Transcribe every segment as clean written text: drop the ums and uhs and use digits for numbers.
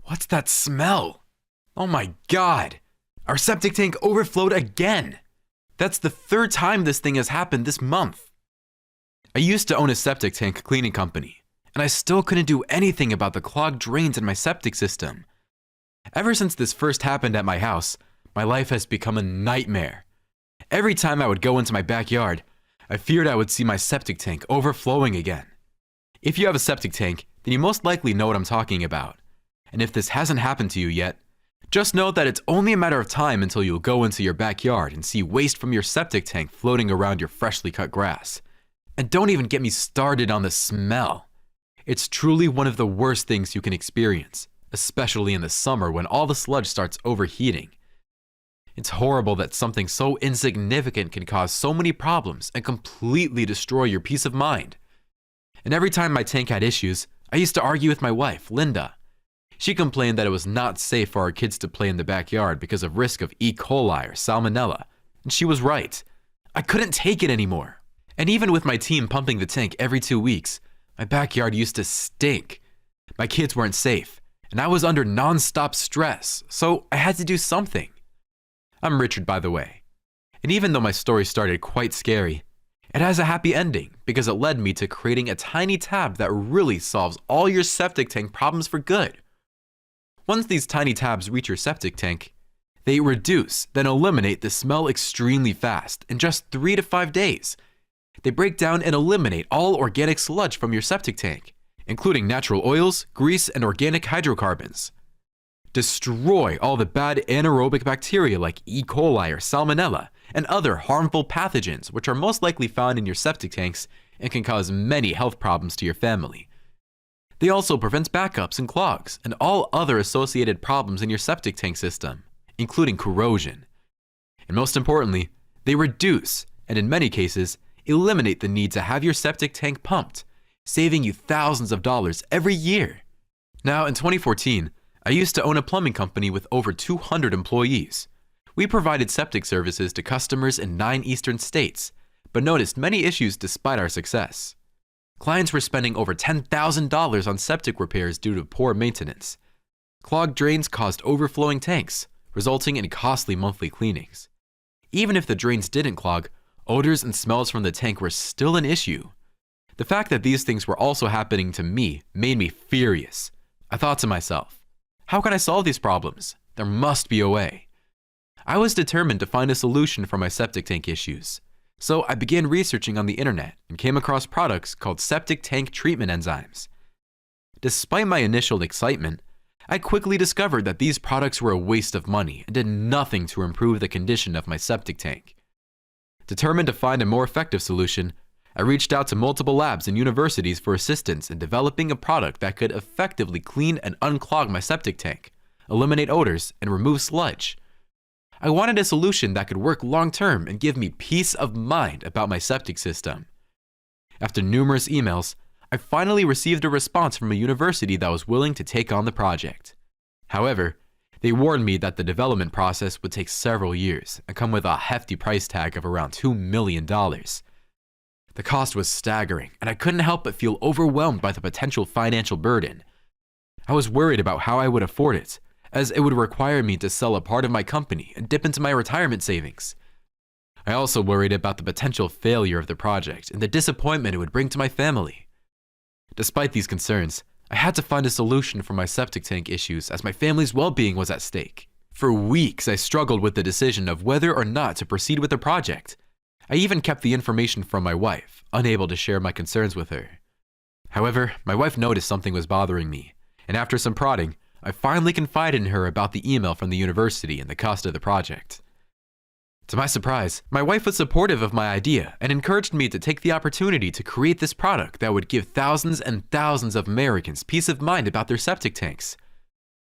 What's that smell? Oh my God! Our septic tank overflowed again! That's the third time this thing has happened this month. I used to own a septic tank cleaning company, and I still couldn't do anything about the clogged drains in my septic system. Ever since this first happened at my house, my life has become a nightmare. Every time I would go into my backyard, I feared I would see my septic tank overflowing again. If you have a septic tank, then you most likely know what I'm talking about. And if this hasn't happened to you yet, just know that it's only a matter of time until you'll go into your backyard and see waste from your septic tank floating around your freshly cut grass. And don't even get me started on the smell. It's truly one of the worst things you can experience, especially in the summer when all the sludge starts overheating. It's horrible that something so insignificant can cause so many problems and completely destroy your peace of mind. And every time my tank had issues, I used to argue with my wife, Linda. She complained that it was not safe for our kids to play in the backyard because of risk of E. coli or salmonella, and she was right. I couldn't take it anymore. And even with my team pumping the tank every 2 weeks, my backyard used to stink. My kids weren't safe, and I was under non-stop stress, so I had to do something. I'm Richard, by the way. And even though my story started quite scary, it has a happy ending because it led me to creating a tiny tab that really solves all your septic tank problems for good. Once these tiny tabs reach your septic tank, they reduce, then eliminate the smell extremely fast in just 3 to 5 days. They break down and eliminate all organic sludge from your septic tank, including natural oils, grease, and organic hydrocarbons. Destroy all the bad anaerobic bacteria like E. coli or salmonella and other harmful pathogens which are most likely found in your septic tanks and can cause many health problems to your family. They also prevent backups and clogs and all other associated problems in your septic tank system, including corrosion. And most importantly, they reduce, and in many cases, eliminate the need to have your septic tank pumped, saving you thousands of dollars every year. Now, in 2014, I used to own a plumbing company with over 200 employees. We provided septic services to customers in 9 eastern states, but noticed many issues despite our success. Clients were spending over $10,000 on septic repairs due to poor maintenance. Clogged drains caused overflowing tanks, resulting in costly monthly cleanings. Even if the drains didn't clog, odors and smells from the tank were still an issue. The fact that these things were also happening to me made me furious. I thought to myself, how can I solve these problems? There must be a way. I was determined to find a solution for my septic tank issues. So I began researching on the internet and came across products called septic tank treatment enzymes. Despite my initial excitement, I quickly discovered that these products were a waste of money and did nothing to improve the condition of my septic tank. Determined to find a more effective solution, I reached out to multiple labs and universities for assistance in developing a product that could effectively clean and unclog my septic tank, eliminate odors, and remove sludge. I wanted a solution that could work long-term and give me peace of mind about my septic system. After numerous emails, I finally received a response from a university that was willing to take on the project. However, they warned me that the development process would take several years and come with a hefty price tag of around $2 million. The cost was staggering, and I couldn't help but feel overwhelmed by the potential financial burden. I was worried about how I would afford it, as it would require me to sell a part of my company and dip into my retirement savings. I also worried about the potential failure of the project and the disappointment it would bring to my family. Despite these concerns, I had to find a solution for my septic tank issues as my family's well-being was at stake. For weeks, I struggled with the decision of whether or not to proceed with the project. I even kept the information from my wife, unable to share my concerns with her. However, my wife noticed something was bothering me, and after some prodding, I finally confided in her about the email from the university and the cost of the project. To my surprise, my wife was supportive of my idea and encouraged me to take the opportunity to create this product that would give thousands and thousands of Americans peace of mind about their septic tanks.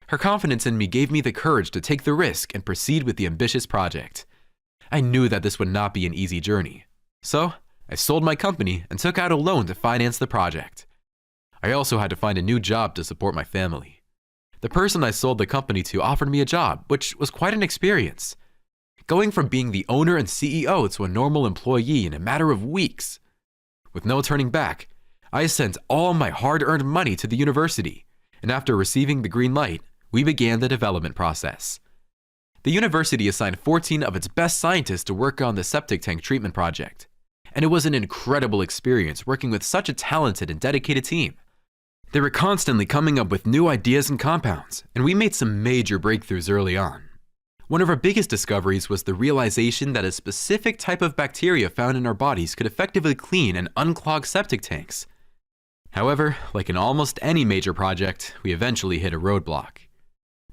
Her confidence in me gave me the courage to take the risk and proceed with the ambitious project. I knew that this would not be an easy journey, so I sold my company and took out a loan to finance the project. I also had to find a new job to support my family. The person I sold the company to offered me a job, which was quite an experience. Going from being the owner and CEO to a normal employee in a matter of weeks. With no turning back, I sent all my hard-earned money to the university, and after receiving the green light, we began the development process. The university assigned 14 of its best scientists to work on the septic tank treatment project, and it was an incredible experience working with such a talented and dedicated team. They were constantly coming up with new ideas and compounds, and we made some major breakthroughs early on. One of our biggest discoveries was the realization that a specific type of bacteria found in our bodies could effectively clean and unclog septic tanks. However, like in almost any major project, we eventually hit a roadblock.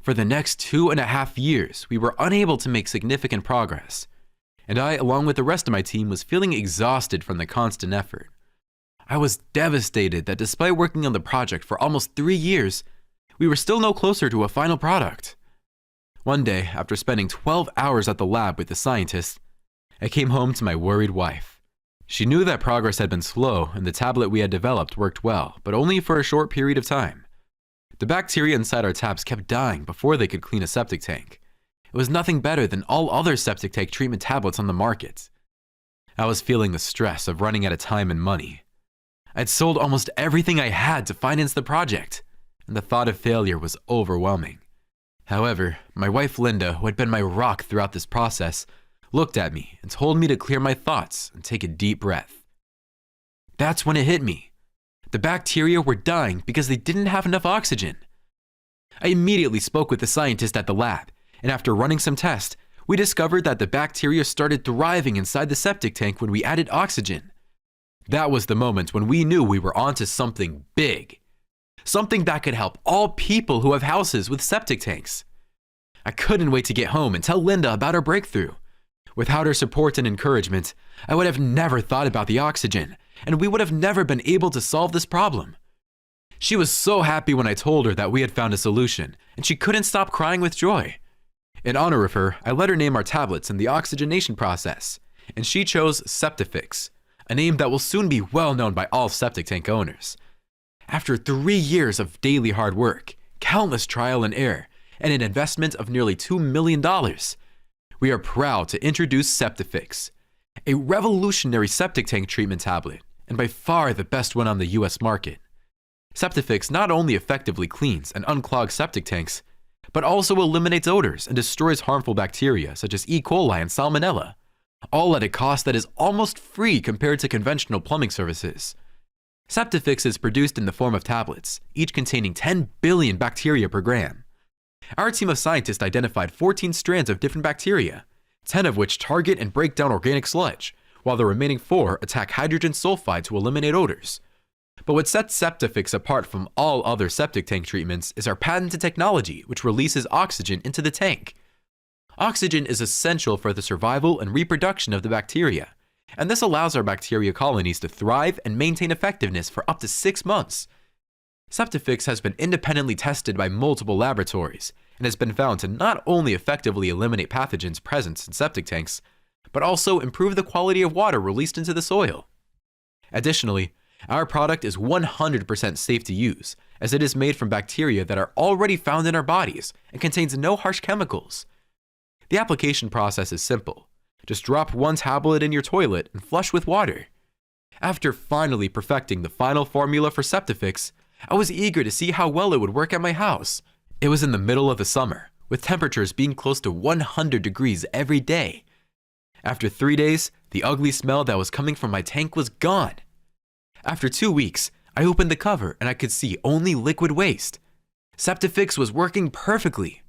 For the next 2.5 years, we were unable to make significant progress, and I, along with the rest of my team, was feeling exhausted from the constant effort. I was devastated that despite working on the project for almost 3 years, we were still no closer to a final product. One day, after spending 12 hours at the lab with the scientists, I came home to my worried wife. She knew that progress had been slow and the tablet we had developed worked well, but only for a short period of time. The bacteria inside our tabs kept dying before they could clean a septic tank. It was nothing better than all other septic tank treatment tablets on the market. I was feeling the stress of running out of time and money. I'd sold almost everything I had to finance the project, and the thought of failure was overwhelming. However, my wife Linda, who had been my rock throughout this process, looked at me and told me to clear my thoughts and take a deep breath. That's when it hit me. The bacteria were dying because they didn't have enough oxygen. I immediately spoke with the scientist at the lab, and after running some tests, we discovered that the bacteria started thriving inside the septic tank when we added oxygen. That was the moment when we knew we were onto something big. Something that could help all people who have houses with septic tanks. I couldn't wait to get home and tell Linda about our breakthrough. Without her support and encouragement, I would have never thought about the oxygen, and we would have never been able to solve this problem. She was so happy when I told her that we had found a solution, and she couldn't stop crying with joy. In honor of her, I let her name our tablets in the oxygenation process, and she chose SEPTIFIX, a name that will soon be well known by all septic tank owners. After 3 years of daily hard work, countless trial and error, and an investment of nearly $2 million, we are proud to introduce SEPTIFIX, a revolutionary septic tank treatment tablet, and by far the best one on the US market. SEPTIFIX not only effectively cleans and unclogs septic tanks, but also eliminates odors and destroys harmful bacteria such as E-coli and salmonella, all at a cost that is almost free compared to conventional plumbing services. SEPTIFIX is produced in the form of tablets, each containing 10 billion bacteria per gram. Our team of scientists identified 14 strands of different bacteria, 10 of which target and break down organic sludge, while the remaining 4 attack hydrogen sulfide to eliminate odors. But what sets SEPTIFIX apart from all other septic tank treatments is our patented technology, which releases oxygen into the tank. Oxygen is essential for the survival and reproduction of the bacteria, and this allows our bacteria colonies to thrive and maintain effectiveness for up to 6 months. SEPTIFIX has been independently tested by multiple laboratories and has been found to not only effectively eliminate pathogens present in septic tanks, but also improve the quality of water released into the soil. Additionally, our product is 100% safe to use, as it is made from bacteria that are already found in our bodies and contains no harsh chemicals. The application process is simple. Just drop one tablet in your toilet and flush with water. After finally perfecting the final formula for SEPTIFIX, I was eager to see how well it would work at my house. It was in the middle of the summer, with temperatures being close to 100 degrees every day. After 3 days, the ugly smell that was coming from my tank was gone. After 2 weeks, I opened the cover and I could see only liquid waste. SEPTIFIX was working perfectly.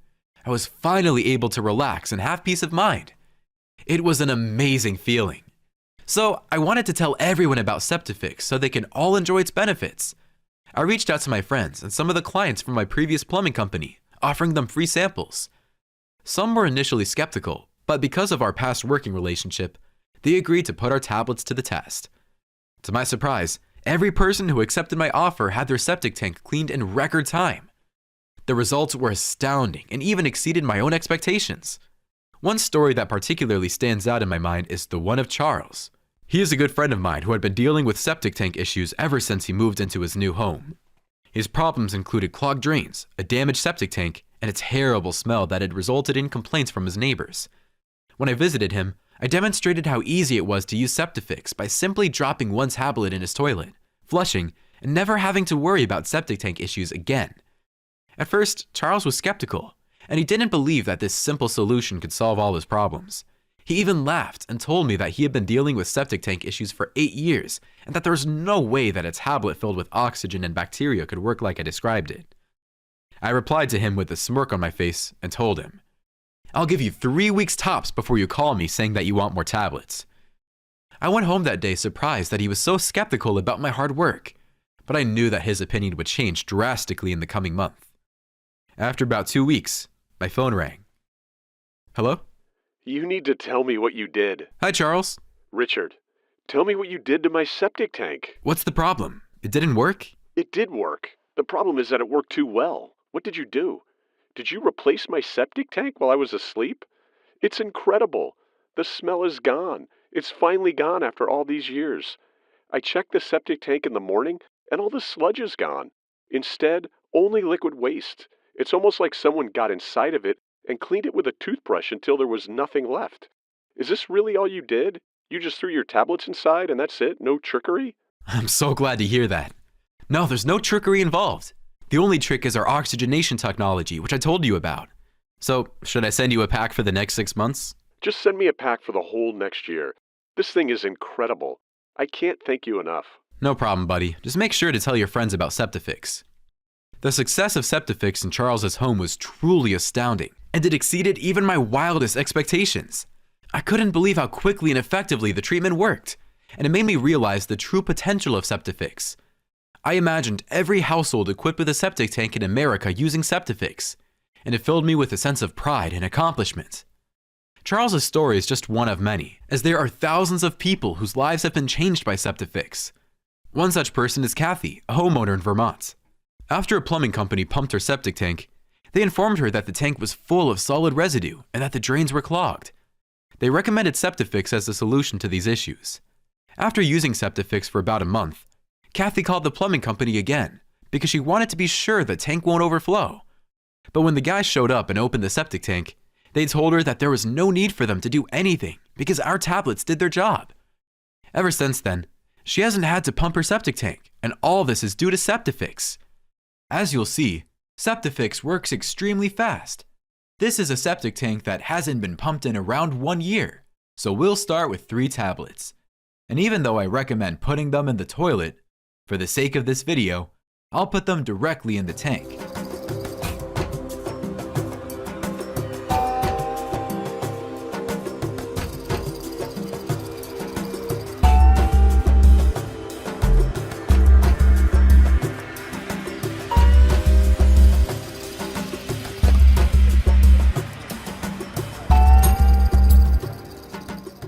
I was finally able to relax and have peace of mind. It was an amazing feeling. So I wanted to tell everyone about SEPTIFIX so they can all enjoy its benefits. I reached out to my friends and some of the clients from my previous plumbing company, offering them free samples. Some were initially skeptical, but because of our past working relationship, they agreed to put our tablets to the test. To my surprise, every person who accepted my offer had their septic tank cleaned in record time. The results were astounding and even exceeded my own expectations. One story that particularly stands out in my mind is the one of Charles. He is a good friend of mine who had been dealing with septic tank issues ever since he moved into his new home. His problems included clogged drains, a damaged septic tank, and a terrible smell that had resulted in complaints from his neighbors. When I visited him, I demonstrated how easy it was to use SEPTIFIX by simply dropping one tablet in his toilet, flushing, and never having to worry about septic tank issues again. At first, Charles was skeptical, and he didn't believe that this simple solution could solve all his problems. He even laughed and told me that he had been dealing with septic tank issues for 8 years, and that there was no way that a tablet filled with oxygen and bacteria could work like I described it. I replied to him with a smirk on my face and told him, "I'll give you 3 weeks tops before you call me saying that you want more tablets." I went home that day surprised that he was so skeptical about my hard work, but I knew that his opinion would change drastically in the coming month. After about 2 weeks, my phone rang. Hello? You need to tell me what you did. Hi, Charles. Richard, tell me what you did to my septic tank. What's the problem? It didn't work? It did work. The problem is that it worked too well. What did you do? Did you replace my septic tank while I was asleep? It's incredible. The smell is gone. It's finally gone after all these years. I checked the septic tank in the morning, and all the sludge is gone. Instead, only liquid waste. It's almost like someone got inside of it and cleaned it with a toothbrush until there was nothing left. Is this really all you did? You just threw your tablets inside and that's it? No trickery? I'm so glad to hear that. No, there's no trickery involved. The only trick is our oxygenation technology, which I told you about. So, should I send you a pack for the next 6 months? Just send me a pack for the whole next year. This thing is incredible. I can't thank you enough. No problem, buddy. Just make sure to tell your friends about SEPTIFIX. The success of SEPTIFIX in Charles's home was truly astounding, and it exceeded even my wildest expectations. I couldn't believe how quickly and effectively the treatment worked, and it made me realize the true potential of SEPTIFIX. I imagined every household equipped with a septic tank in America using SEPTIFIX, and it filled me with a sense of pride and accomplishment. Charles's story is just one of many, as there are thousands of people whose lives have been changed by SEPTIFIX. One such person is Kathy, a homeowner in Vermont. After a plumbing company pumped her septic tank, they informed her that the tank was full of solid residue and that the drains were clogged. They recommended SEPTIFIX as the solution to these issues. After using SEPTIFIX for about a month, Kathy called the plumbing company again because she wanted to be sure the tank won't overflow. But when the guys showed up and opened the septic tank, they told her that there was no need for them to do anything because our tablets did their job. Ever since then, she hasn't had to pump her septic tank, and all this is due to SEPTIFIX. As you'll see, SEPTIFIX works extremely fast. This is a septic tank that hasn't been pumped in around 1 year, so we'll start with 3 tablets. And even though I recommend putting them in the toilet, for the sake of this video, I'll put them directly in the tank.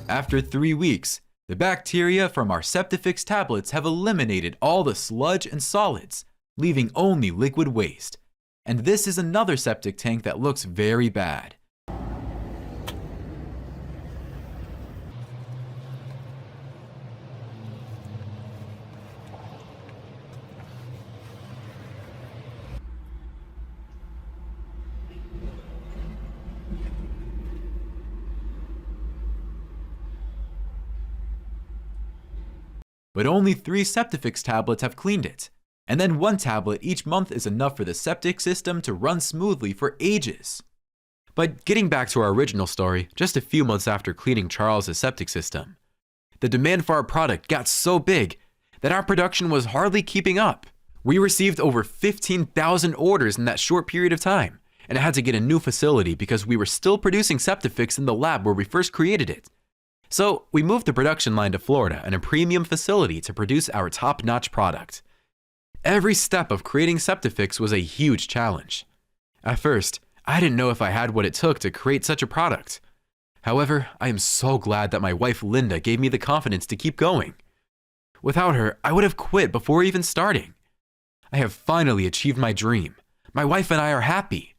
After 3 weeks, the bacteria from our SEPTIFIX tablets have eliminated all the sludge and solids, leaving only liquid waste. And this is another septic tank that looks very bad. But only 3 SEPTIFIX tablets have cleaned it, and then 1 tablet each month is enough for the septic system to run smoothly for ages. But getting back to our original story, just a few months after cleaning Charles's septic system, the demand for our product got so big that our production was hardly keeping up. We received over 15,000 orders in that short period of time, and I had to get a new facility because we were still producing SEPTIFIX in the lab where we first created it. So we moved the production line to Florida in a premium facility to produce our top-notch product. Every step of creating SEPTIFIX was a huge challenge. At first, I didn't know if I had what it took to create such a product. However, I am so glad that my wife Linda gave me the confidence to keep going. Without her, I would have quit before even starting. I have finally achieved my dream. My wife and I are happy.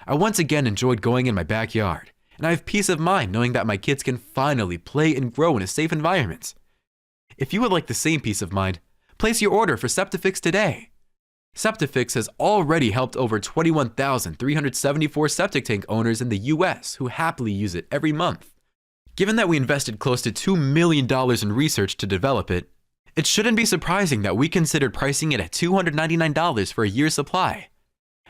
I once again enjoyed going in my backyard, and I have peace of mind knowing that my kids can finally play and grow in a safe environment. If you would like the same peace of mind, place your order for SEPTIFIX today. SEPTIFIX has already helped over 21,374 septic tank owners in the US who happily use it every month. Given that we invested close to $2 million in research to develop it, it shouldn't be surprising that we considered pricing it at $299 for a year's supply.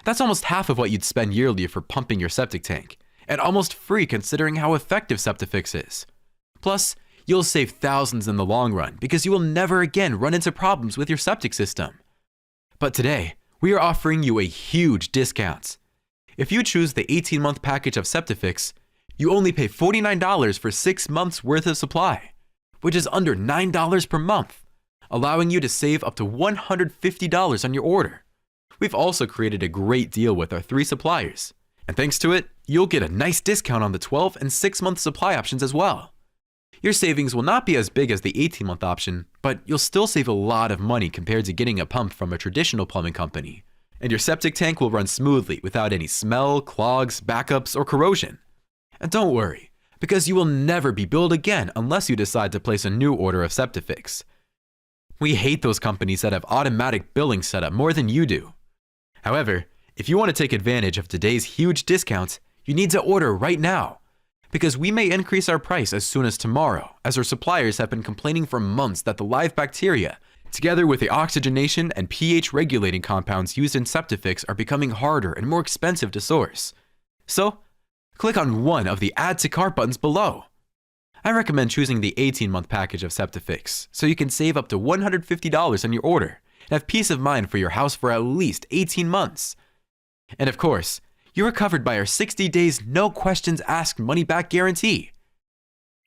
That's almost half of what you'd spend yearly for pumping your septic tank, and almost free considering how effective SEPTIFIX is. Plus, you'll save thousands in the long run because you will never again run into problems with your septic system. But today, we are offering you a huge discount. If you choose the 18-month package of SEPTIFIX, you only pay $49 for 6 months worth of supply, which is under $9 per month, allowing you to save up to $150 on your order. We've also created a great deal with our 3 suppliers, and thanks to it, you'll get a nice discount on the 12 and 6-month supply options as well. Your savings will not be as big as the 18-month option, but you'll still save a lot of money compared to getting a pump from a traditional plumbing company. And your septic tank will run smoothly without any smell, clogs, backups, or corrosion. And don't worry, because you will never be billed again unless you decide to place a new order of SEPTIFIX. We hate those companies that have automatic billing set up more than you do. However, if you want to take advantage of today's huge discount, you need to order right now, because we may increase our price as soon as tomorrow, as our suppliers have been complaining for months that the live bacteria, together with the oxygenation and pH regulating compounds used in SEPTIFIX, are becoming harder and more expensive to source. So, click on one of the Add to Cart buttons below. I recommend choosing the 18-month package of SEPTIFIX so you can save up to $150 on your order and have peace of mind for your house for at least 18 months. And of course, you are covered by our 60 days no questions asked money back guarantee.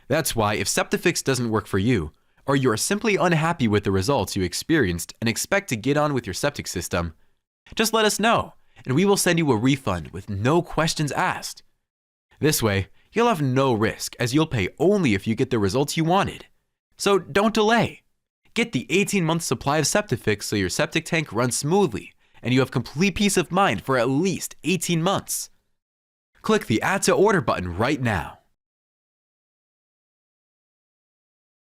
That's why if SEPTIFIX doesn't work for you, or you are simply unhappy with the results you experienced and expect to get on with your septic system, just let us know and we will send you a refund with no questions asked. This way, you'll have no risk as you'll pay only if you get the results you wanted. So don't delay. Get the 18-month supply of SEPTIFIX so your septic tank runs smoothly and you have complete peace of mind for at least 18 months. Click the Add to Order button right now.